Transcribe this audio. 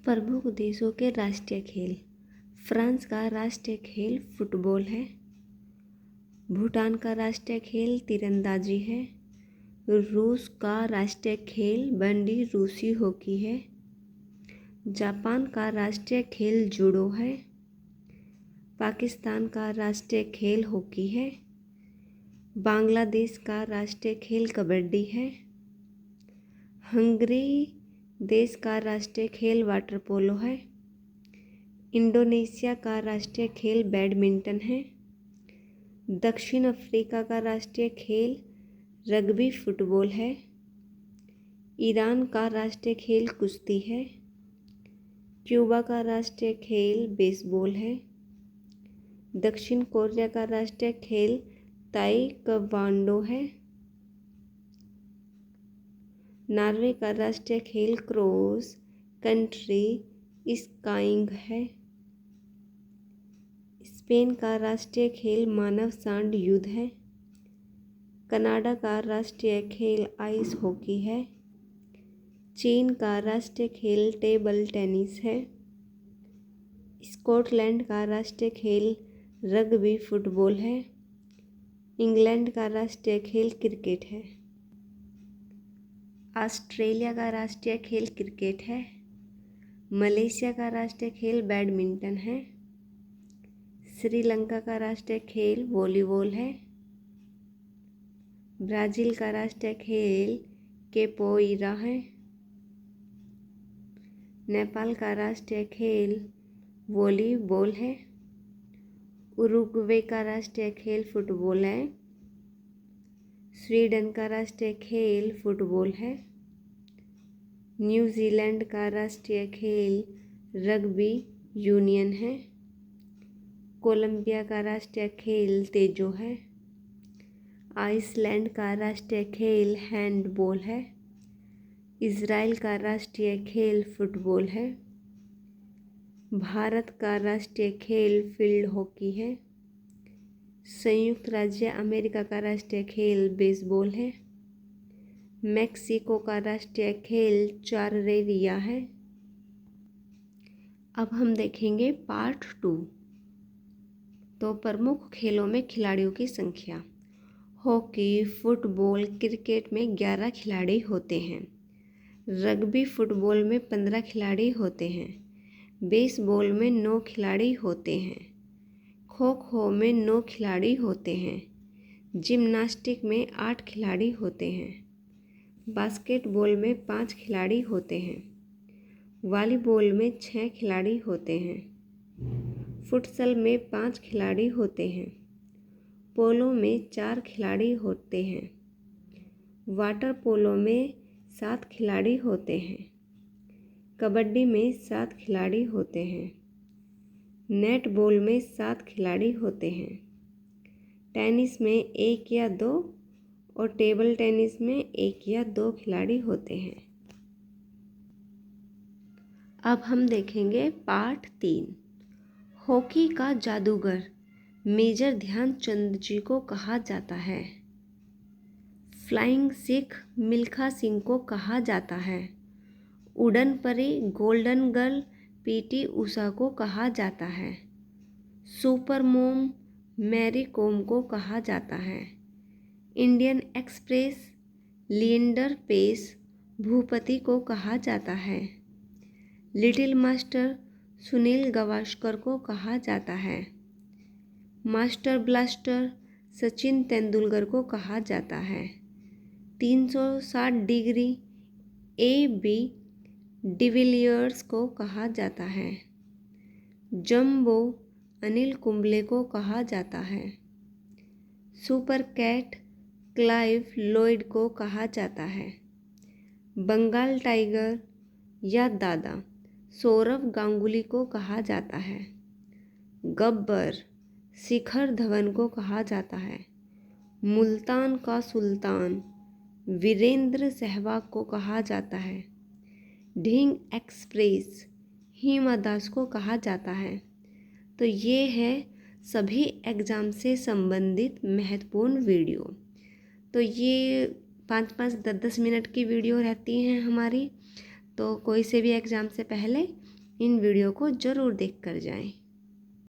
प्रमुख देशों के राष्ट्रीय खेल। फ्रांस का राष्ट्रीय खेल फुटबॉल है। भूटान का राष्ट्रीय खेल तीरंदाजी है। रूस का राष्ट्रीय खेल बंडी रूसी हॉकी है। जापान का राष्ट्रीय खेल जूडो है। पाकिस्तान का राष्ट्रीय खेल हॉकी है। बांग्लादेश का राष्ट्रीय खेल कबड्डी है। हंगरी देश का राष्ट्रीय खेल वाटर पोलो है। इंडोनेशिया का राष्ट्रीय खेल बैडमिंटन है। दक्षिण अफ्रीका का राष्ट्रीय खेल रग्बी फुटबॉल है। ईरान का राष्ट्रीय खेल कुश्ती है। क्यूबा का राष्ट्रीय खेल बेसबॉल है। दक्षिण कोरिया का राष्ट्रीय खेल ताइक्वांडो है। नॉर्वे का राष्ट्रीय खेल क्रॉस कंट्री स्काईइंग है। स्पेन का राष्ट्रीय खेल मानव सांड युद्ध है। कनाडा का राष्ट्रीय खेल आइस हॉकी है। चीन का राष्ट्रीय खेल टेबल टेनिस है। स्कॉटलैंड का राष्ट्रीय खेल रग्बी फुटबॉल है। इंग्लैंड का राष्ट्रीय खेल क्रिकेट है। ऑस्ट्रेलिया का राष्ट्रीय खेल क्रिकेट है। मलेशिया का राष्ट्रीय खेल बैडमिंटन है। श्रीलंका का राष्ट्रीय खेल वॉलीबॉल है। ब्राज़ील का राष्ट्रीय खेल कैपोईरा है। नेपाल का राष्ट्रीय खेल वॉलीबॉल है। उरुग्वे का राष्ट्रीय खेल फुटबॉल है। स्वीडन का राष्ट्रीय खेल फुटबॉल है। न्यूजीलैंड का राष्ट्रीय खेल रग्बी यूनियन है। कोलंबिया का राष्ट्रीय खेल तेजो है। आइसलैंड का राष्ट्रीय खेल हैंडबॉल है। इज़राइल का राष्ट्रीय खेल फुटबॉल है। भारत का राष्ट्रीय खेल फील्ड हॉकी है। संयुक्त राज्य अमेरिका का राष्ट्रीय खेल बेसबॉल है। मेक्सिको का राष्ट्रीय खेल चाररेरिया है। अब हम देखेंगे पार्ट 2। तो प्रमुख खेलों में खिलाड़ियों की संख्या। हॉकी, फुटबॉल, क्रिकेट में 11 खिलाड़ी होते हैं। रग्बी फुटबॉल में 15 खिलाड़ी होते हैं। बेसबॉल में 9 खिलाड़ी होते हैं। खो खो में 9 खिलाड़ी होते हैं। जिम्नास्टिक में 8 खिलाड़ी होते हैं। बास्केटबॉल में 5 खिलाड़ी होते हैं। वॉलीबॉल में 6 खिलाड़ी होते हैं। फुटसल में 5 खिलाड़ी होते हैं। पोलो में 4 खिलाड़ी होते हैं। वाटर पोलो में 7 खिलाड़ी होते हैं। कबड्डी में 7 खिलाड़ी होते हैं। नेट बॉल में 7 खिलाड़ी होते हैं। टेनिस में 1 या 2 और टेबल टेनिस में 1 या 2 खिलाड़ी होते हैं। अब हम देखेंगे पार्ट 3। हॉकी का जादूगर मेजर ध्यानचंद जी को कहा जाता है। फ्लाइंग सिख मिल्खा सिंह को कहा जाता है। उड़न परी गोल्डन गर्ल पीटी उषा को कहा जाता है। सुपर मोम मैरी कॉम को कहा जाता है। इंडियन एक्सप्रेस लिएंडर पेस भूपति को कहा जाता है। लिटिल मास्टर सुनील गावस्कर को कहा जाता है। मास्टर ब्लास्टर सचिन तेंदुलकर को कहा जाता है। 360 डिग्री AB डिविलियर्स को कहा जाता है। जंबो अनिल कुंबले को कहा जाता है। सुपर कैट क्लाइव लॉयड को कहा जाता है। बंगाल टाइगर या दादा सौरव गांगुली को कहा जाता है। गब्बर शिखर धवन को कहा जाता है। मुल्तान का सुल्तान वीरेंद्र सहवाग को कहा जाता है। ढींग एक्सप्रेस हिमा दास को कहा जाता है। तो ये है सभी एग्ज़ाम से संबंधित महत्वपूर्ण वीडियो। तो ये 5-5, 10-10 मिनट की वीडियो रहती हैं हमारी। तो कोई से भी एग्ज़ाम से पहले इन वीडियो को ज़रूर देख कर जाएं।